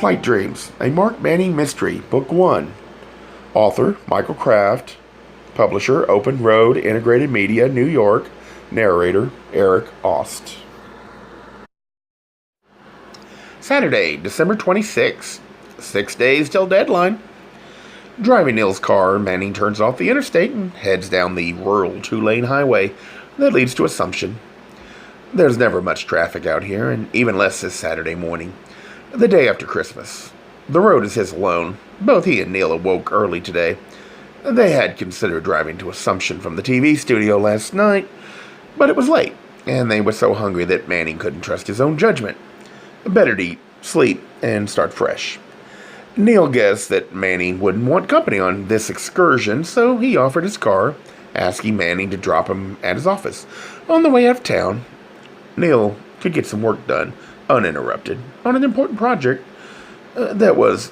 Flight Dreams, a Mark Manning mystery, Book 1. Author, Michael Kraft. Publisher, Open Road Integrated Media, New York. Narrator, Eric Ost. Saturday, December 26th. 6 days till deadline. Driving Neil's car, Manning turns off the interstate and heads down the rural two-lane highway that leads to Assumption. There's never much traffic out here, and even less this Saturday morning, the day after Christmas. The road is his alone. Both he and Neil awoke early today. They had considered driving to Assumption from the TV studio last night, but it was late, and they were so hungry that Manning couldn't trust his own judgment. Better to eat, sleep, and start fresh. Neil guessed that Manning wouldn't want company on this excursion, so he offered his car, asking Manning to drop him at his office. On the way out of town, Neil could get some work done, uninterrupted, on an important project that was,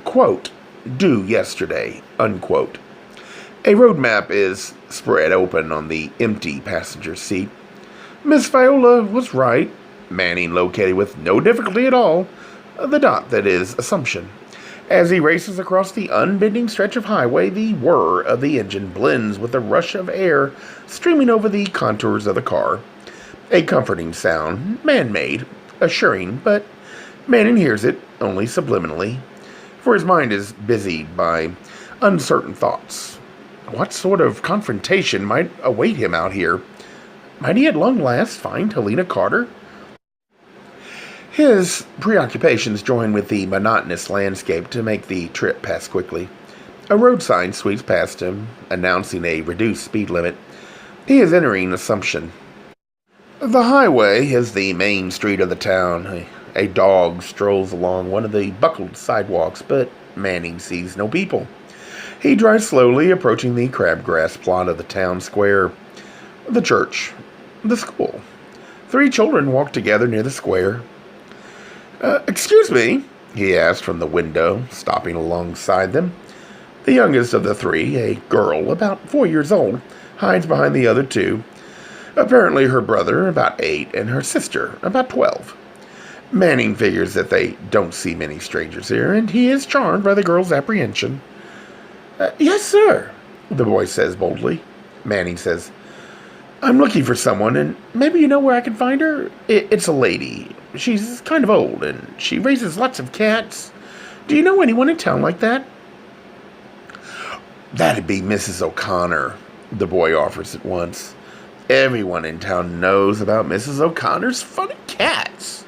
quote, due yesterday, unquote. A road map is spread open on the empty passenger seat. Miss Viola was right. Manning located with no difficulty at all the dot that is Assumption. As he races across the unbending stretch of highway, the whir of the engine blends with the rush of air streaming over the contours of the car. A comforting sound, man-made, assuring, but Manning hears it only subliminally, for his mind is busied by uncertain thoughts. What sort of confrontation might await him out here? Might he at long last find Helena Carter? His preoccupations join with the monotonous landscape to make the trip pass quickly. A road sign sweeps past him, announcing a reduced speed limit. He is entering Assumption. The highway is the main street of the town. A dog strolls along one of the buckled sidewalks, but Manning sees no people. He drives slowly, approaching the crabgrass plot of the town square. The church. The school. 3 children walk together near the square. Excuse me, he asked from the window, stopping alongside them. The youngest of the 3, a girl about 4 years old, hides behind the other 2. Apparently her brother, about 8, and her sister, about 12. Manning figures that they don't see many strangers here, and he is charmed by the girl's apprehension. Yes, sir, the boy says boldly. Manning says, I'm looking for someone, and maybe you know where I can find her? It's a lady. She's kind of old, and she raises lots of cats. Do you know anyone in town like that? That'd be Mrs. O'Connor, the boy offers at once. Everyone in town knows about Mrs. O'Connor's funny cats,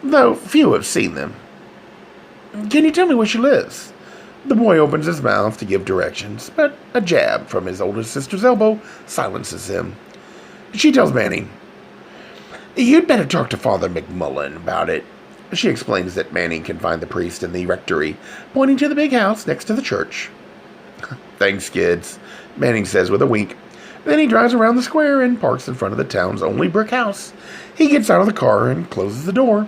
though few have seen them. Can you tell me where she lives? The boy opens his mouth to give directions, but a jab from his older sister's elbow silences him. She tells Manning, You'd better talk to Father McMullen about it. She explains that Manning can find the priest in the rectory, pointing to the big house next to the church. Thanks, kids, Manning says with a wink. Then he drives around the square and parks in front of the town's only brick house. He gets out of the car and closes the door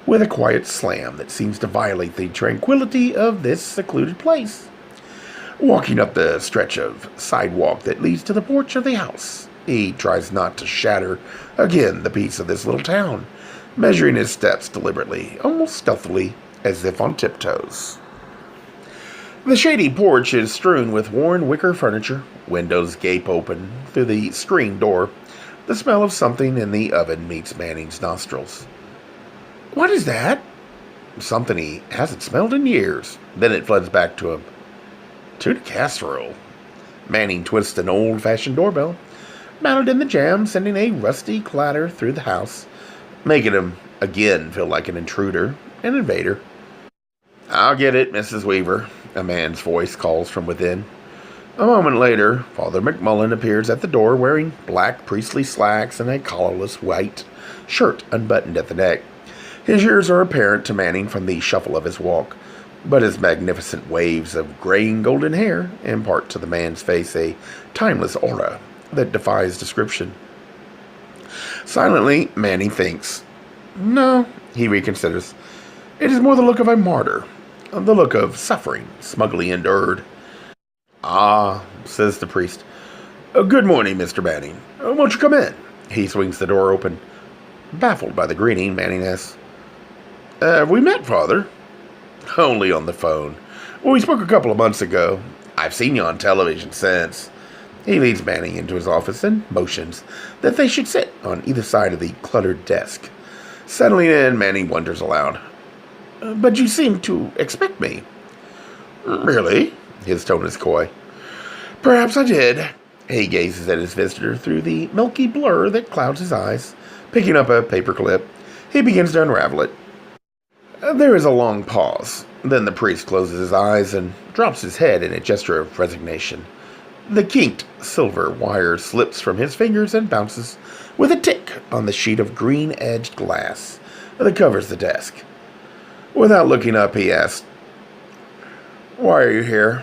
with a quiet slam that seems to violate the tranquility of this secluded place. Walking up the stretch of sidewalk that leads to the porch of the house, he tries not to shatter again the peace of this little town, measuring his steps deliberately, almost stealthily, as if on tiptoes. The shady porch is strewn with worn wicker furniture. Windows gape open through the screen door. The smell of something in the oven meets Manning's nostrils. What is that? Something he hasn't smelled in years. Then it floods back to him. Tuna casserole. Manning twists an old-fashioned doorbell, mounted in the jamb, sending a rusty clatter through the house, making him again feel like an intruder, an invader. I'll get it, Mrs. Weaver, a man's voice calls from within. A moment later, Father McMullen appears at the door wearing black priestly slacks and a collarless white shirt unbuttoned at the neck. His years are apparent to Manning from the shuffle of his walk, but his magnificent waves of gray and golden hair impart to the man's face a timeless aura that defies description. Silently, Manning thinks. No, he reconsiders. It is more the look of a martyr, the look of suffering smugly endured. Ah, says the priest. Good morning, Mr. Manning. Won't you come in? He swings the door open. Baffled by the greeting, Manning asks, Have we met, Father? Only on the phone. Well, we spoke a couple of months ago. I've seen you on television since. He leads Manning into his office and motions that they should sit on either side of the cluttered desk. Settling in, Manning wonders aloud. But you seem to expect me. Really? His tone is coy. Perhaps I did. He gazes at his visitor through the milky blur that clouds his eyes. Picking up a paperclip, he begins to unravel it. There is a long pause. Then the priest closes his eyes and drops his head in a gesture of resignation. The kinked silver wire slips from his fingers and bounces with a tick on the sheet of green-edged glass that covers the desk. Without looking up, he asked, "Why are you here?"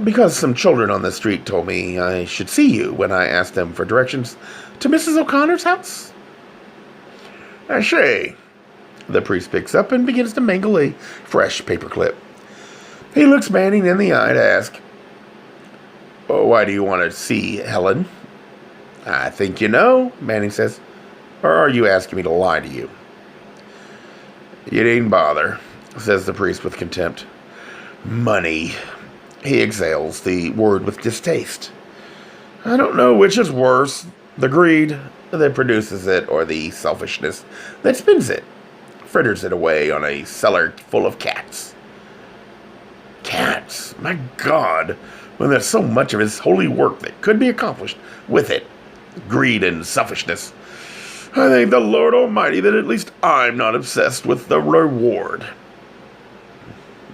Because some children on the street told me I should see you when I asked them for directions to Mrs. O'Connor's house." "I see." The priest picks up and begins to mangle a fresh paperclip. He looks Manning in the eye to ask, "Why do you want to see Helen?" "I think you know," Manning says. "Or are you asking me to lie to you?" "You needn't bother," says the priest with contempt. "Money." He exhales the word with distaste. "I don't know which is worse, the greed that produces it or the selfishness that spins it, fritters it away on a cellar full of cats." Cats? My God, when there's so much of his holy work that could be accomplished with it. Greed and selfishness. I thank the Lord Almighty that at least I'm not obsessed with the reward.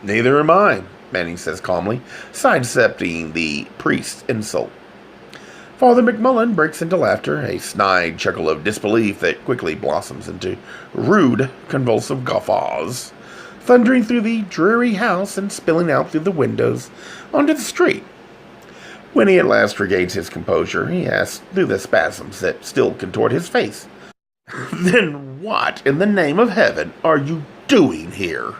"Neither am I," Manning says calmly, sidestepping the priest's insult. Father McMullen breaks into laughter, a snide chuckle of disbelief that quickly blossoms into rude, convulsive guffaws, thundering through the dreary house and spilling out through the windows onto the street. When he at last regains his composure, he asks through the spasms that still contort his face, "Then what in the name of heaven are you doing here?"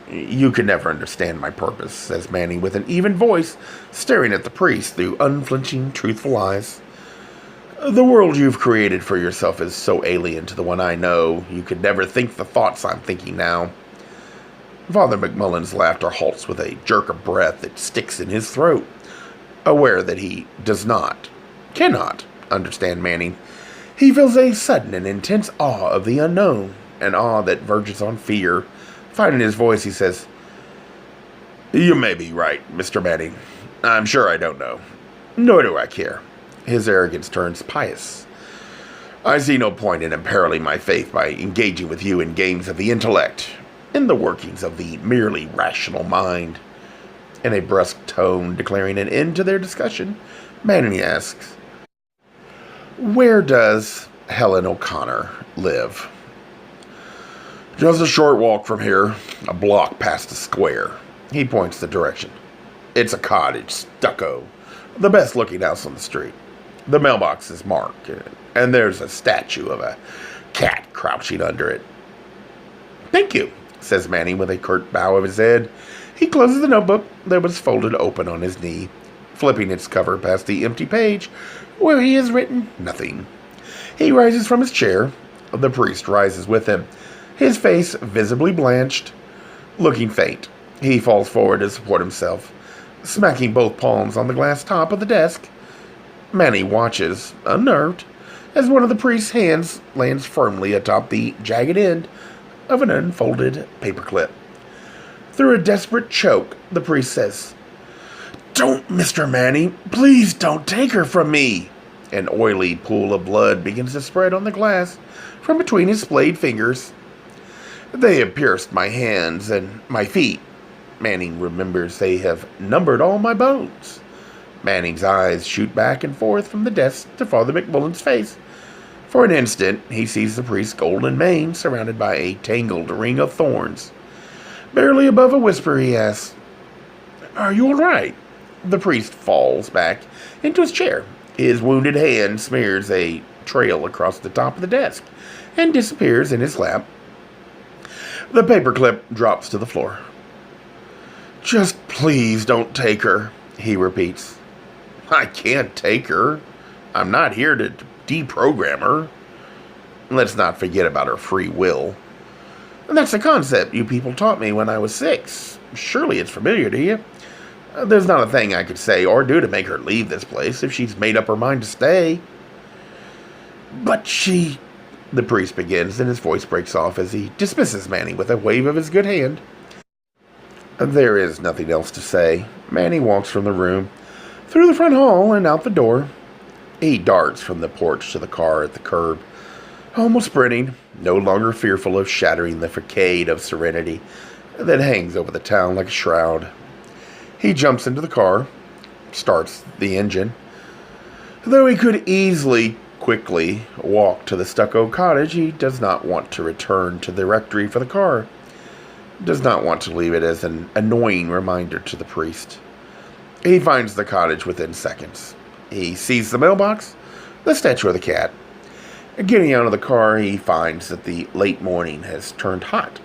"You can never understand my purpose," says Manning with an even voice, staring at the priest through unflinching, truthful eyes. "The world you've created for yourself is so alien to the one I know, you could never think the thoughts I'm thinking now." Father McMullen's laughter halts with a jerk of breath that sticks in his throat, aware that he cannot understand Manning. He feels a sudden and intense awe of the unknown, an awe that verges on fear. Finding his voice, he says, "You may be right, Mr. Manning. I'm sure I don't know. Nor do I care." His arrogance turns pious. "I see no point in imperiling my faith by engaging with you in games of the intellect, in the workings of the merely rational mind." In a brusque tone declaring an end to their discussion, Manning asks, "Where does Helen O'Connor live?" "Just a short walk from here, a block past the square." He points the direction. "It's a cottage, stucco, the best looking house on the street. The mailbox is marked, and there's a statue of a cat crouching under it." "Thank you," says Manning with a curt bow of his head. He closes the notebook that was folded open on his knee, flipping its cover past the empty page where he has written nothing. He rises from his chair. The priest rises with him, his face visibly blanched, looking faint. He falls forward to support himself, smacking both palms on the glass top of the desk. Manning watches, unnerved, as one of the priest's hands lands firmly atop the jagged end of an unfolded paperclip. Through a desperate choke, the priest says, "Don't, Mr. Manning, please don't take her from me." An oily pool of blood begins to spread on the glass from between his splayed fingers. "They have pierced my hands and my feet." Manning remembers they have numbered all my bones. Manning's eyes shoot back and forth from the desk to Father McMullen's face. For an instant, he sees the priest's golden mane surrounded by a tangled ring of thorns. Barely above a whisper, he asks, "Are you all right?" The priest falls back into his chair. His wounded hand smears a trail across the top of the desk and disappears in his lap. The paperclip drops to the floor. "Just please don't take her," he repeats. "I can't take her. I'm not here to deprogram her. Let's not forget about her free will." And that's a concept you people taught me when I was 6. Surely it's familiar to you. There's not a thing I could say or do to make her leave this place if she's made up her mind to stay. But she... The priest begins, and his voice breaks off as he dismisses Manny with a wave of his good hand. There is nothing else to say. Manny walks from the room, through the front hall and out the door. He darts from the porch to the car at the curb, almost sprinting, no longer fearful of shattering the facade of serenity that hangs over the town like a shroud. He jumps into the car, starts the engine. Though he could quickly walk to the stucco cottage, he does not want to return to the rectory for the car. Does not want to leave it as an annoying reminder to the priest. He finds the cottage within seconds. He sees the mailbox, the statue of the cat. Getting out of the car, he finds that the late morning has turned hot,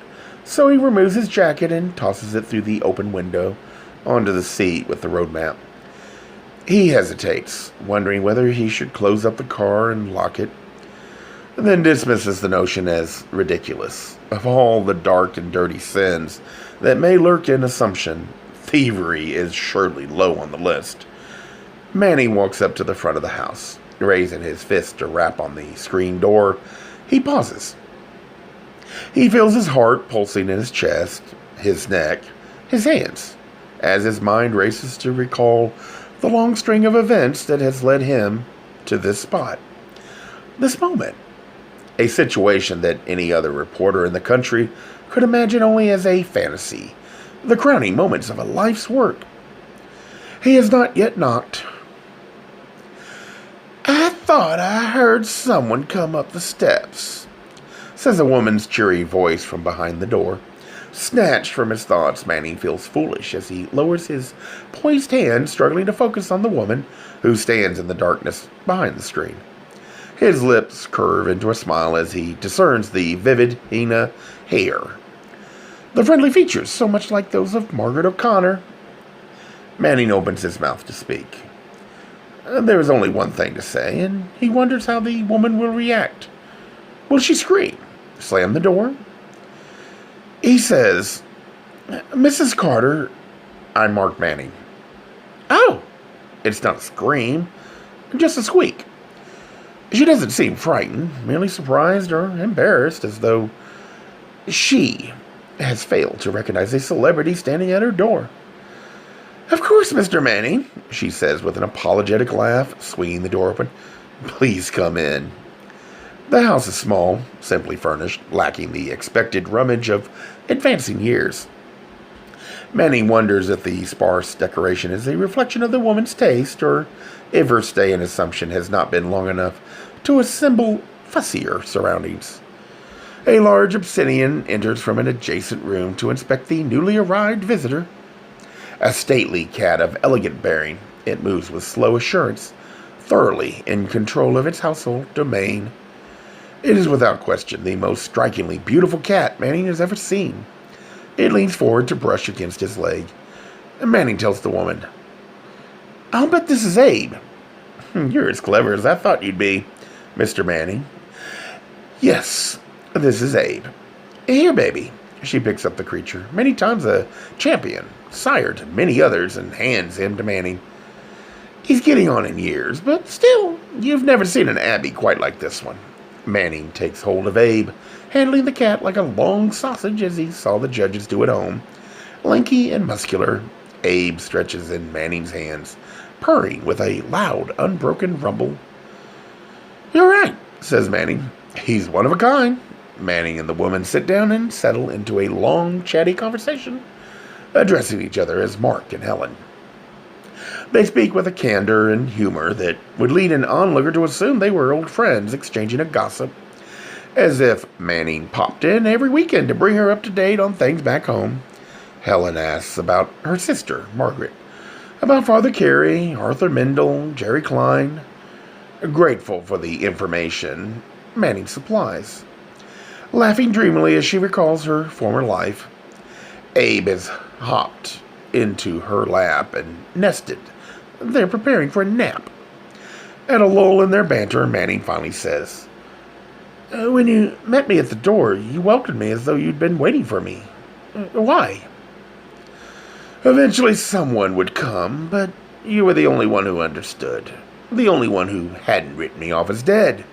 so he removes his jacket and tosses it through the open window onto the seat with the road map. He hesitates, wondering whether he should close up the car and lock it, and then dismisses the notion as ridiculous. Of all the dark and dirty sins that may lurk in assumption, thievery is surely low on the list. Manny walks up to the front of the house. Raising his fist to rap on the screen door, he pauses. He feels his heart pulsing in his chest, his neck, his hands, as his mind races to recall the long string of events that has led him to this spot, this moment. A situation that any other reporter in the country could imagine only as a fantasy, the crowning moments of a life's work. He has not yet knocked. "I thought I heard someone come up the steps," says a woman's cheery voice from behind the door. Snatched from his thoughts, Manny feels foolish as he lowers his poised hand, struggling to focus on the woman who stands in the darkness behind the screen. His lips curve into a smile as he discerns the vivid henna hair. The friendly features, so much like those of Margaret O'Connor. Manning opens his mouth to speak. There is only one thing to say, and he wonders how the woman will react. Will she scream? Slam the door? He says, "Mrs. Carter," I'm Mark Manning. Oh! It's not a scream, just a squeak. She doesn't seem frightened, merely surprised or embarrassed, as though she has failed to recognize a celebrity standing at her door. "Of course, Mr. Manning," she says with an apologetic laugh, swinging the door open. "Please come in." The house is small, simply furnished, lacking the expected rummage of advancing years. Manning wonders if the sparse decoration is a reflection of the woman's taste, or if her stay in Assumption has not been long enough to assemble fussier surroundings. A large obsidian enters from an adjacent room to inspect the newly arrived visitor. A stately cat of elegant bearing, it moves with slow assurance, thoroughly in control of its household domain. It is without question the most strikingly beautiful cat Manning has ever seen. It leans forward to brush against his leg. Manning tells the woman, "I'll bet this is Abe." "You're as clever as I thought you'd be, Mr. Manning." "Yes, this is Abe. Here, baby." She picks up the creature, many times a champion, sired many others, and hands him to Manning. He's getting on in years, but still, you've never seen an Abbey quite like this one. Manning takes hold of Abe, handling the cat like a long sausage as he saw the judges do at home. Lanky and muscular, Abe stretches in Manning's hands, purring with a loud, unbroken rumble. "You're right," says Manning. "He's one of a kind." Manning and the woman sit down and settle into a long, chatty conversation, addressing each other as Mark and Helen. They speak with a candor and humor that would lead an onlooker to assume they were old friends exchanging a gossip, as if Manning popped in every weekend to bring her up to date on things back home. Helen asks about her sister, Margaret, about Father Carey, Arthur Mendel, Jerry Klein. Grateful for the information Manning supplies, laughing dreamily as she recalls her former life. Abe has hopped into her lap and nested. They're preparing for a nap. At a lull in their banter, Manning finally says, When you met me at the door, you welcomed me as though you'd been waiting for me. Why? Eventually someone would come, but you were the only one who understood. The only one who hadn't written me off as dead.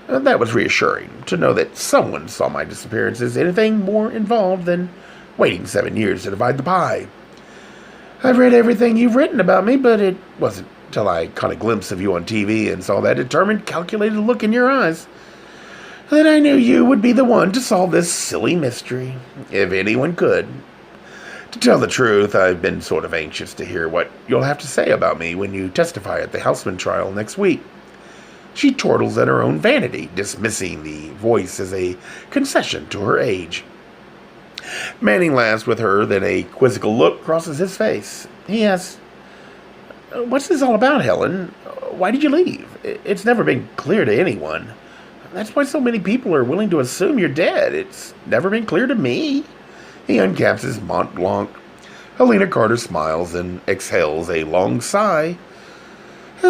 That was reassuring, to know that someone saw my disappearance as anything more involved than waiting 7 years to divide the pie. I've read everything you've written about me, but it wasn't till I caught a glimpse of you on TV and saw that determined, calculated look in your eyes that I knew you would be the one to solve this silly mystery, if anyone could. To tell the truth, I've been sort of anxious to hear what you'll have to say about me when you testify at the Houseman trial next week. She chortles at her own vanity, dismissing the voice as a concession to her age. Manning laughs with her, then a quizzical look crosses his face. He asks, "What's this all about, Helen? Why did you leave? It's never been clear to anyone. That's why so many people are willing to assume you're dead. It's never been clear to me." He uncaps his Mont Blanc. Helena Carter smiles and exhales a long sigh.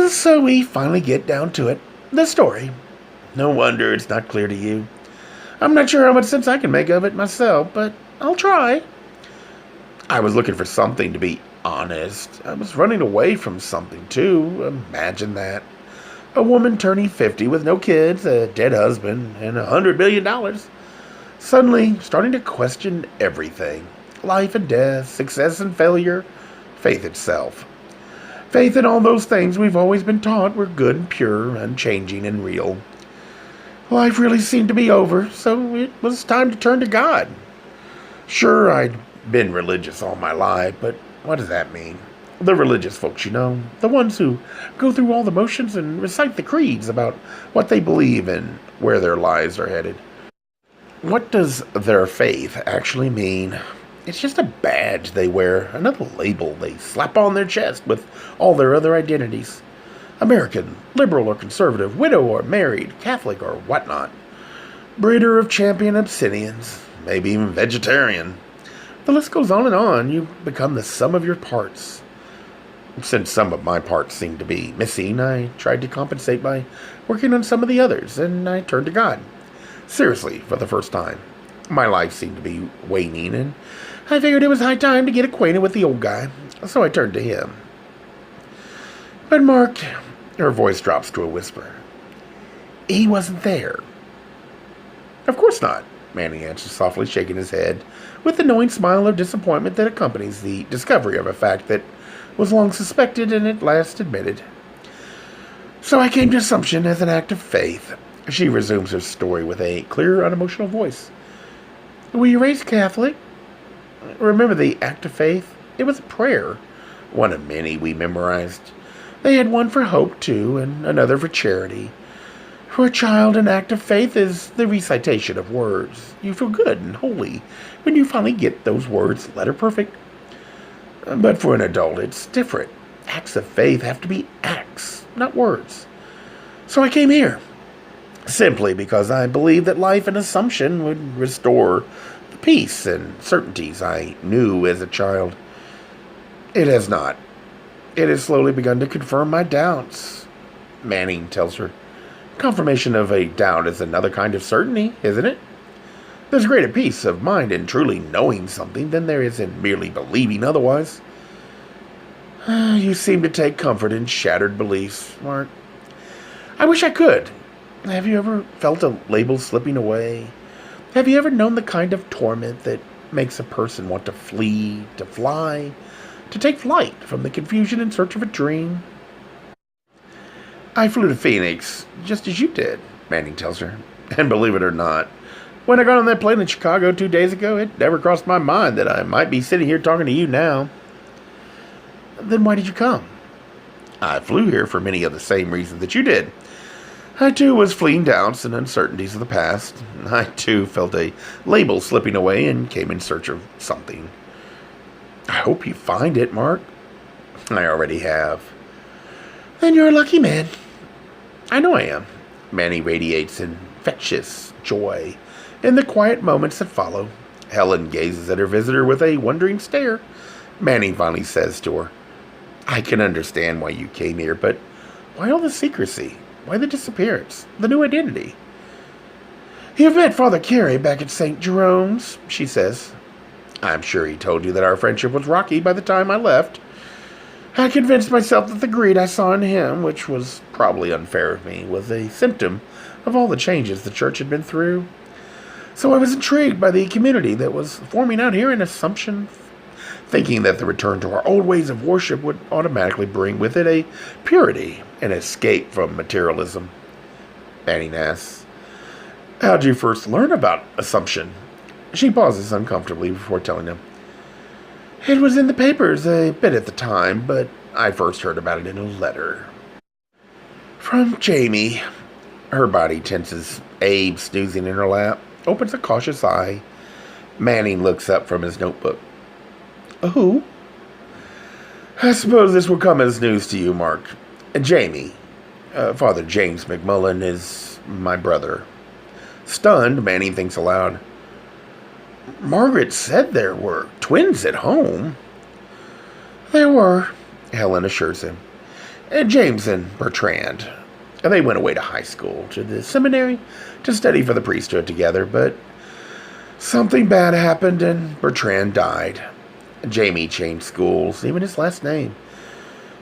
So we finally get down to it. The story. No wonder it's not clear to you. I'm not sure how much sense I can make of it myself, but I'll try. I was looking for something, to be honest. I was running away from something, too. Imagine that. A woman turning 50 with no kids, a dead husband, and $100 million. Suddenly starting to question everything. Life and death, success and failure, faith itself. Faith in all those things we've always been taught were good and pure, unchanging and real. Life really seemed to be over, so it was time to turn to God. Sure, I'd been religious all my life, but what does that mean? The religious folks, you know, the ones who go through all the motions and recite the creeds about what they believe and where their lives are headed. What does their faith actually mean? It's just a badge they wear, another label they slap on their chest with all their other identities. American, liberal or conservative, widow or married, Catholic or whatnot. Breeder of champion Abyssinians, maybe even vegetarian. The list goes on and on. You become the sum of your parts. Since some of my parts seemed to be missing, I tried to compensate by working on some of the others, and I turned to God. Seriously, for the first time. My life seemed to be waning, and I figured it was high time to get acquainted with the old guy, so I turned to him. But Mark, her voice drops to a whisper, he wasn't there. Of course not, Manning answers softly, shaking his head, with the knowing smile of disappointment that accompanies the discovery of a fact that was long suspected and at last admitted. So I came to assumption as an act of faith. She resumes her story with a clear, unemotional voice. Were you raised Catholic? Remember the act of faith? It was a prayer, one of many we memorized. They had one for hope, too, and another for charity. For a child, an act of faith is the recitation of words. You feel good and holy when you finally get those words letter perfect. But for an adult, it's different. Acts of faith have to be acts, not words. So I came here, simply because I believed that life and assumption would restore the peace and certainties I knew as a child. It has not. It has slowly begun to confirm my doubts. Manning tells her, confirmation of a doubt is another kind of certainty, isn't it? There's greater peace of mind in truly knowing something than there is in merely believing otherwise. You seem to take comfort in shattered beliefs, Mark. I wish I could. Have you ever felt a label slipping away? Have you ever known the kind of torment that makes a person want to flee, to fly, to take flight from the confusion in search of a dream? I flew to Phoenix, just as you did, Manning tells her. And believe it or not, when I got on that plane in Chicago 2 days ago, it never crossed my mind that I might be sitting here talking to you now. Then why did you come? I flew here for many of the same reasons that you did. I, too, was fleeing doubts and uncertainties of the past. I, too, felt a label slipping away and came in search of something. I hope you find it, Mark. I already have. Then you're a lucky man. I know I am. Manny radiates infectious joy. In the quiet moments that follow, Helen gazes at her visitor with a wondering stare. Manny finally says to her, I can understand why you came here, but why all the secrecy? Why the disappearance? The new identity? "You've met Father Carey back at St. Jerome's," she says. "I'm sure he told you that our friendship was rocky by the time I left. I convinced myself that the greed I saw in him, which was probably unfair of me, was a symptom of all the changes the church had been through. So I was intrigued by the community that was forming out here in Assumption, thinking that the return to our old ways of worship would automatically bring with it a purity and escape from materialism." Manning asks, "How'd you first learn about Assumption?" She pauses uncomfortably before telling him. "It was in the papers a bit at the time, but I first heard about it in a letter from Jamie." Her body tenses. Abe, snoozing in her lap, opens a cautious eye. Manning looks up from his notebook. "Who?" "I suppose this will come as news to you, Mark. Jamie, Father James McMullen, is my brother." Stunned, Manning thinks aloud. "Margaret said there were twins at home." "There were," Helen assures him. "James and Bertrand. They went away to high school, to the seminary, to study for the priesthood together, but something bad happened and Bertrand died. Jamie changed schools, even his last name.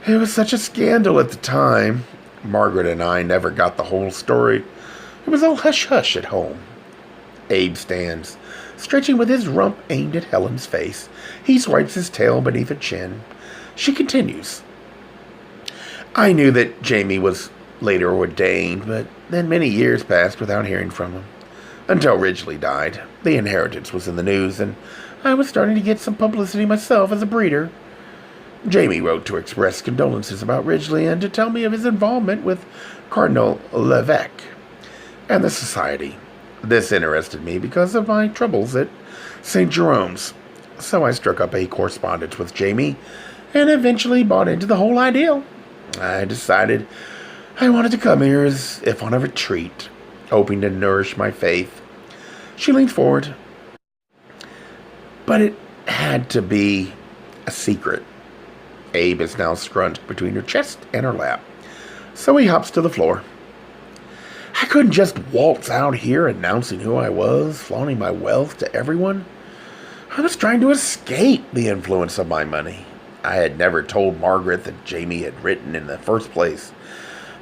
It was such a scandal at the time. Margaret and I never got the whole story. It was all hush-hush at home." Abe stands, stretching with his rump aimed at Helen's face. He swipes his tail beneath her chin. She continues. "I knew that Jamie was later ordained, but then many years passed without hearing from him. Until Ridgely died. The inheritance was in the news, and I was starting to get some publicity myself as a breeder. Jamie wrote to express condolences about Ridgely and to tell me of his involvement with Cardinal Levesque and the Society. This interested me because of my troubles at St. Jerome's, so I struck up a correspondence with Jamie and eventually bought into the whole ideal. I decided I wanted to come here as if on a retreat, hoping to nourish my faith." She leans forward. "But it had to be a secret." Abe is now scrunched between her chest and her lap, so he hops to the floor. "I couldn't just waltz out here announcing who I was, flaunting my wealth to everyone. I was trying to escape the influence of my money. I had never told Margaret that Jamie had written in the first place,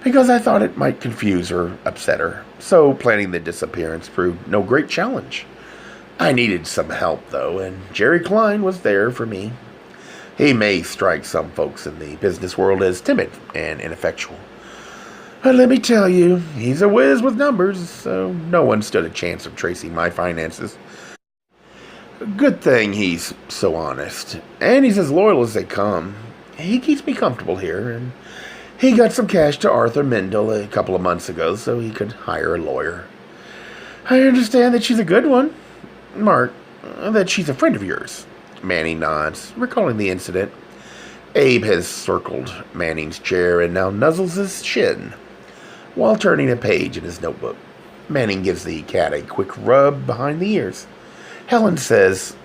because I thought it might confuse or upset her, so planning the disappearance proved no great challenge. I needed some help, though, and Jerry Klein was there for me. He may strike some folks in the business world as timid and ineffectual, but let me tell you, he's a whiz with numbers, so no one stood a chance of tracing my finances. Good thing he's so honest, and he's as loyal as they come. He keeps me comfortable here, and he got some cash to Arthur Mendel a couple of months ago so he could hire a lawyer. I understand that she's a good one. Mark, that she's a friend of yours." Manning nods, recalling the incident. Abe has circled Manning's chair and now nuzzles his shin while turning a page in his notebook. Manning gives the cat a quick rub behind the ears. Helen says,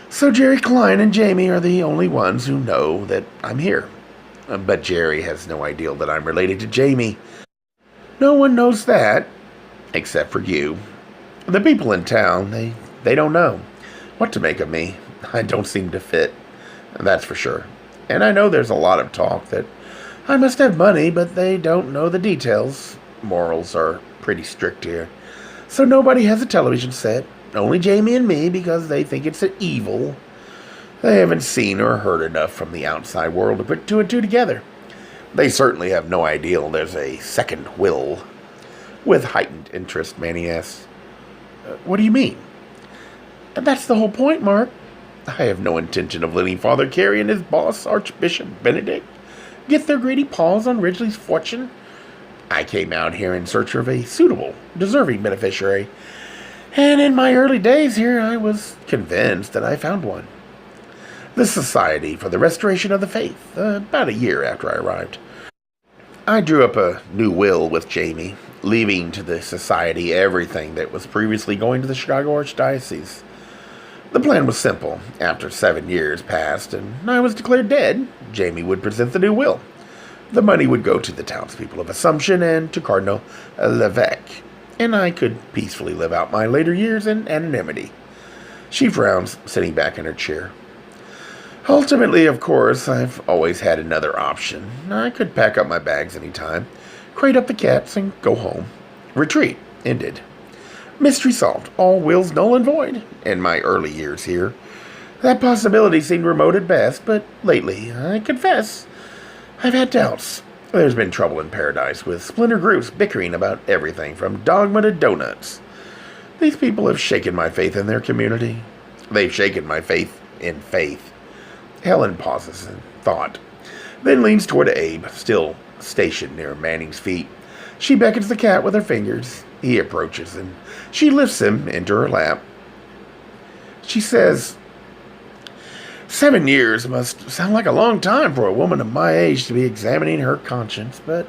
"So Jerry Klein and Jamie are the only ones who know that I'm here. But Jerry has no idea that I'm related to Jamie. No one knows that, except for you. The people in town, they don't know what to make of me. I don't seem to fit, that's for sure. And I know there's a lot of talk that I must have money, but they don't know the details. Morals are pretty strict here. So nobody has a television set, only Jamie and me, because they think it's an evil. They haven't seen or heard enough from the outside world to put two and two together. They certainly have no idea there's a second will." With heightened interest, Manny asks, "What do you mean?" "That's the whole point, Mark. I have no intention of letting Father Carey and his boss, Archbishop Benedict, get their greedy paws on Ridgely's fortune. I came out here in search of a suitable, deserving beneficiary, and in my early days here I was convinced that I found one. The Society for the Restoration of the Faith, about a year after I arrived. I drew up a new will with Jamie, leaving to the Society everything that was previously going to the Chicago Archdiocese. The plan was simple. After 7 years passed and I was declared dead, Jamie would present the new will. The money would go to the townspeople of Assumption and to Cardinal Levesque. and I could peacefully live out my later years in anonymity. She frowns, sitting back in her chair. Ultimately, of course, I've always had another option. I could pack up my bags any time, crate up the cats, and go home. Retreat ended. Mystery solved. All wills null and void. In my early years here, that possibility seemed remote at best, but lately, I confess, I've had doubts. There's been trouble in paradise, with splinter groups bickering about everything from dogma to donuts. These people have shaken my faith in their community. They've shaken my faith in faith. Helen pauses in thought, then leans toward Abe, still stationed near Manning's feet. She beckons the cat with her fingers. He approaches, and she lifts him into her lap. She says, 7 years must sound like a long time for a woman of my age to be examining her conscience, but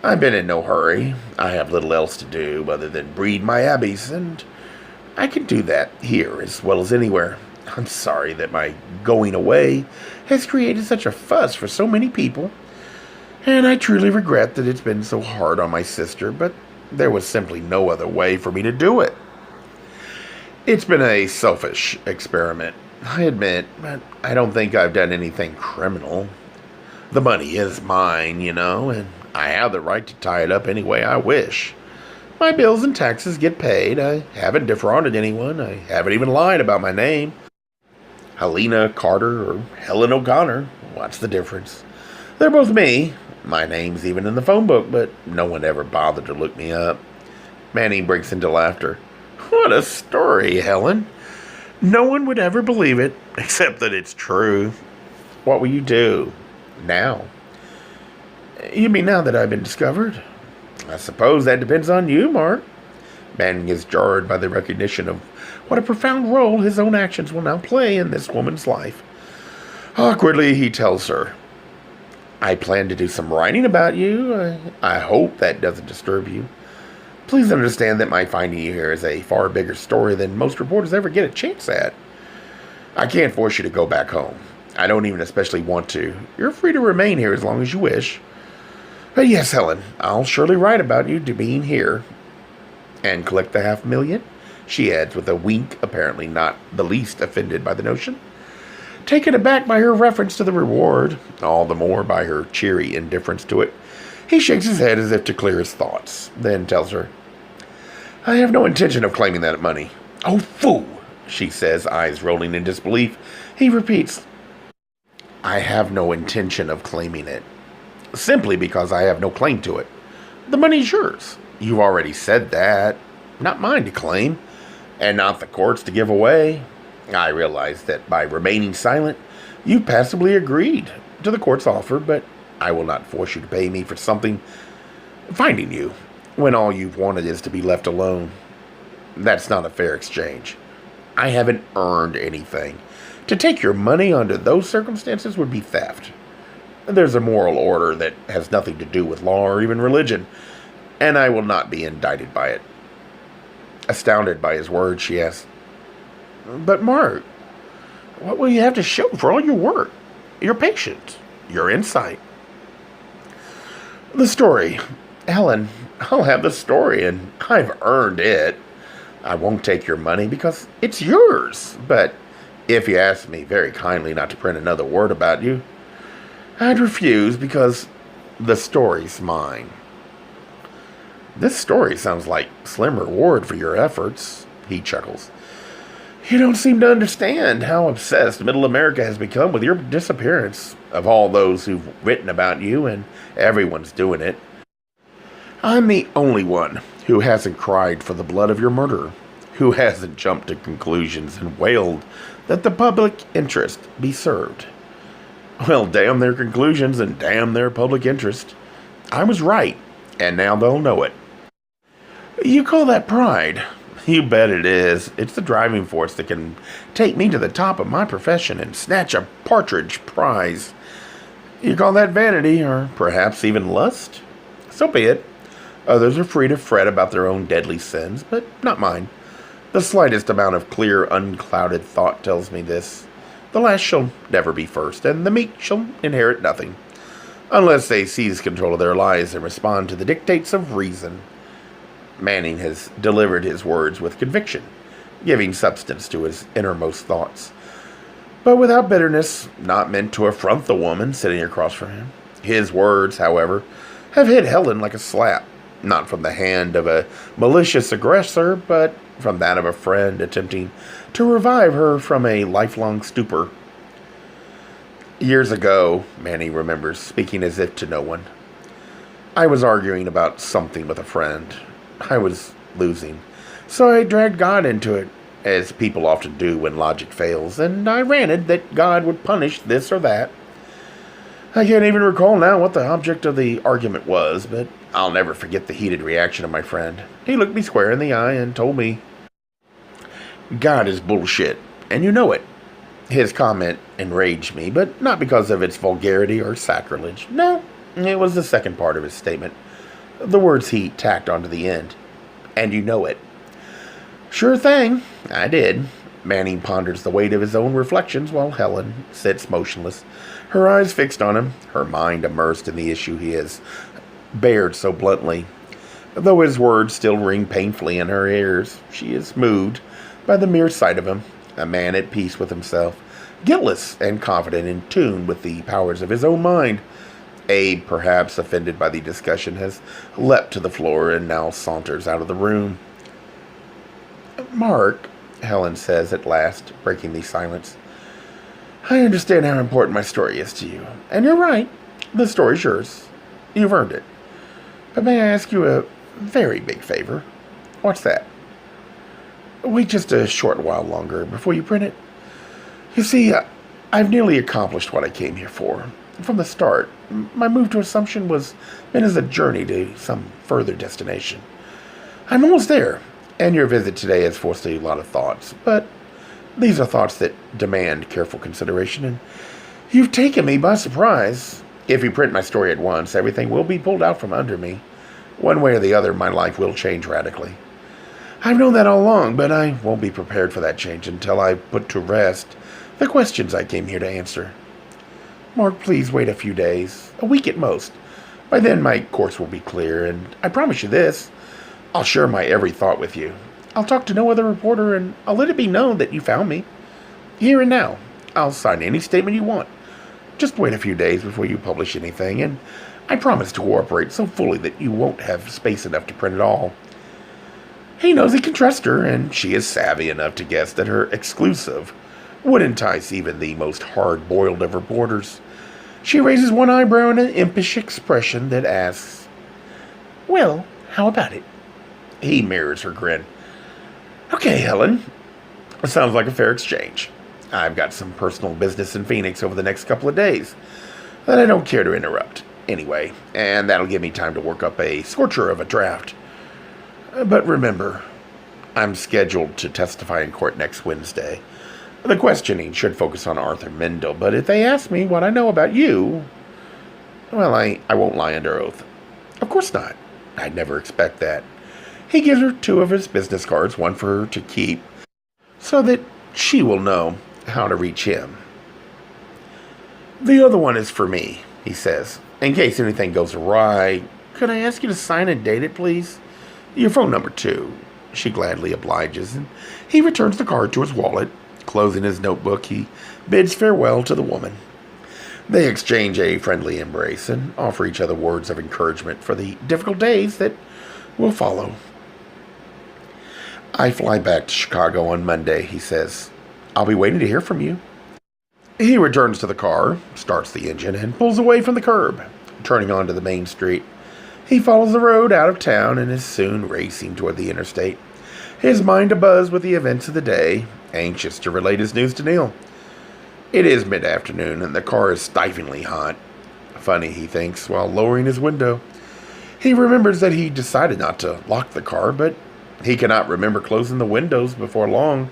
I've been in no hurry. I have little else to do other than breed my abbeys, and I can do that here as well as anywhere. I'm sorry that my going away has created such a fuss for so many people, and I truly regret that it's been so hard on my sister, but there was simply no other way for me to do it. It's been a selfish experiment, I admit, but I don't think I've done anything criminal. The money is mine, and I have the right to tie it up any way I wish. My bills and taxes get paid. I haven't defrauded anyone. I haven't even lied about my name. Helena Carter or Helen O'Connor, what's the difference? They're both me. My name's even in the phone book, but no one ever bothered to look me up. Manning breaks into laughter. What a story, Helen. No one would ever believe it, except that it's true. What will you do now? You mean now that I've been discovered? I suppose that depends on you, Mark. Manning is jarred by the recognition of what a profound role his own actions will now play in this woman's life. Awkwardly, he tells her, I plan to do some writing about you. I hope that doesn't disturb you. Please understand that my finding you here is a far bigger story than most reporters ever get a chance at. I can't force you to go back home. I don't even especially want to. You're free to remain here as long as you wish. But yes, Helen, I'll surely write about you to being here. And collect the $500,000? She adds with a wink, apparently not the least offended by the notion. Taken aback by her reference to the reward, all the more by her cheery indifference to it, he shakes his head as if to clear his thoughts, then tells her, I have no intention of claiming that money. Oh, fool, she says, eyes rolling in disbelief. He repeats, I have no intention of claiming it, simply because I have no claim to it. The money's yours. You've already said that. Not mine to claim, and not the court's to give away. I realize that by remaining silent, you passively agreed to the court's offer, but I will not force you to pay me for something finding you when all you've wanted is to be left alone. That's not a fair exchange. I haven't earned anything. To take your money under those circumstances would be theft. There's a moral order that has nothing to do with law or even religion, and I will not be indicted by it. Astounded by his words, she asks, But Mark, what will you have to show for all your work, your patience, your insight? The story. Helen, I'll have the story, and I've earned it. I won't take your money because it's yours, but if you ask me very kindly not to print another word about you, I'd refuse because the story's mine. This story sounds like slim reward for your efforts, he chuckles. You don't seem to understand how obsessed Middle America has become with your disappearance. Of all those who've written about you, and everyone's doing it, I'm the only one who hasn't cried for the blood of your murderer, who hasn't jumped to conclusions and wailed that the public interest be served. Well, damn their conclusions and damn their public interest. I was right, and now they'll know it. You call that pride? You bet it is. It's the driving force that can take me to the top of my profession and snatch a partridge prize. You call that vanity, or perhaps even lust? So be it. Others are free to fret about their own deadly sins, but not mine. The slightest amount of clear, unclouded thought tells me this. The last shall never be first, and the meek shall inherit nothing, unless they seize control of their lives and respond to the dictates of reason. Manning has delivered his words with conviction, giving substance to his innermost thoughts, but without bitterness, not meant to affront the woman sitting across from him. His words, however, have hit Helen like a slap, not from the hand of a malicious aggressor, but from that of a friend attempting to revive her from a lifelong stupor. Years ago, Manny remembers, speaking as if to no one, I was arguing about something with a friend. I was losing, so I dragged God into it, as people often do when logic fails, and I ranted that God would punish this or that. I can't even recall now what the object of the argument was, but I'll never forget the heated reaction of my friend. He looked me square in the eye and told me, God is bullshit, and you know it. His comment enraged me, but not because of its vulgarity or sacrilege. No, it was the second part of his statement. The words he tacked onto the end. And you know it. Sure thing, I did. Manning ponders the weight of his own reflections while Helen sits motionless, her eyes fixed on him, her mind immersed in the issue he has bared so bluntly. Though his words still ring painfully in her ears, she is moved by the mere sight of him, a man at peace with himself, guiltless and confident, in tune with the powers of his own mind. Abe, perhaps offended by the discussion, has leapt to the floor and now saunters out of the room. Mark, Helen says at last, breaking the silence, I understand how important my story is to you. And you're right. The story's yours. You've earned it. But may I ask you a very big favor? What's that? Wait just a short while longer before you print it. You see, I've nearly accomplished what I came here for. From the start, my move to Assumption was meant as a journey to some further destination. I'm almost there, and your visit today has forced a lot of thoughts, but these are thoughts that demand careful consideration, and you've taken me by surprise. If you print my story at once, everything will be pulled out from under me. One way or the other, my life will change radically. I've known that all along, but I won't be prepared for that change until I've put to rest the questions I came here to answer. Mark, please wait a few days, a week at most. By then my course will be clear, and I promise you this, I'll share my every thought with you. I'll talk to no other reporter, and I'll let it be known that you found me. Here and now, I'll sign any statement you want. Just wait a few days before you publish anything, and I promise to cooperate so fully that you won't have space enough to print it all. He knows he can trust her, and she is savvy enough to guess that her exclusive would entice even the most hard-boiled of reporters. She raises one eyebrow in an impish expression that asks, Well, how about it? He mirrors her grin. Okay, Helen. Sounds like a fair exchange. I've got some personal business in Phoenix over the next couple of days that I don't care to interrupt. Anyway, and that'll give me time to work up a scorcher of a draft. But remember, I'm scheduled to testify in court next Wednesday. The questioning should focus on Arthur Mendel, but if they ask me what I know about you, well, I won't lie under oath. Of course not. I'd never expect that. He gives her 2 of his business cards, one for her to keep, so that she will know how to reach him. The other one is for me, he says. In case anything goes awry, could I ask you to sign and date it, please? Your phone number, too. She gladly obliges, and he returns the card to his wallet. Closing his notebook, he bids farewell to the woman. They exchange a friendly embrace and offer each other words of encouragement for the difficult days that will follow. I fly back to Chicago on Monday, he says. I'll be waiting to hear from you. He returns to the car, starts the engine, and pulls away from the curb, turning onto the main street. He follows the road out of town and is soon racing toward the interstate, his mind abuzz with the events of the day, anxious to relate his news to Neil. It is mid-afternoon, and the car is stiflingly hot. Funny, he thinks, while lowering his window. He remembers that he decided not to lock the car, but he cannot remember closing the windows before long.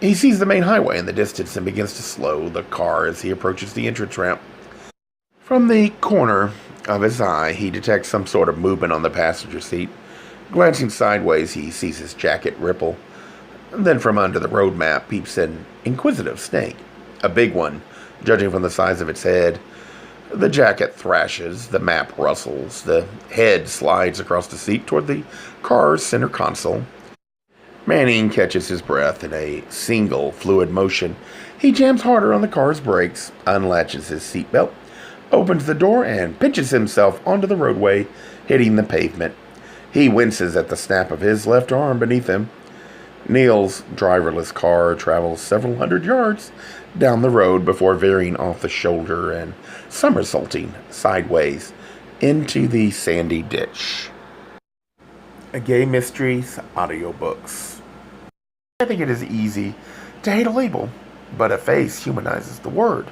He sees the main highway in the distance and begins to slow the car as he approaches the entrance ramp. From the corner of his eye, he detects some sort of movement on the passenger seat. Glancing sideways, he sees his jacket ripple. Then from under the road map peeps an inquisitive snake. A big one, judging from the size of its head. The jacket thrashes, the map rustles, the head slides across the seat toward the car's center console. Manning catches his breath in a single fluid motion. He jams harder on the car's brakes, unlatches his seatbelt, opens the door, and pitches himself onto the roadway, hitting the pavement. He winces at the snap of his left arm beneath him. Neil's driverless car travels several hundred yards down the road before veering off the shoulder and somersaulting sideways into the sandy ditch. A Gay Mysteries audiobooks. I think it is easy to hate a label, but a face humanizes the word.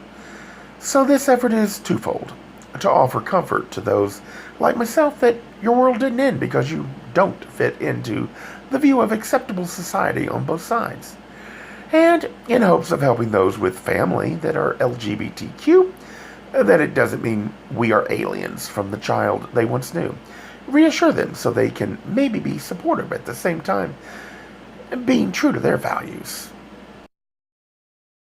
So this effort is twofold: to offer comfort to those like myself that your world didn't end because you don't fit into the view of acceptable society on both sides, and in hopes of helping those with family that are LGBTQ, that it doesn't mean we are aliens from the child they once knew. Reassure them so they can maybe be supportive at the same time, being true to their values.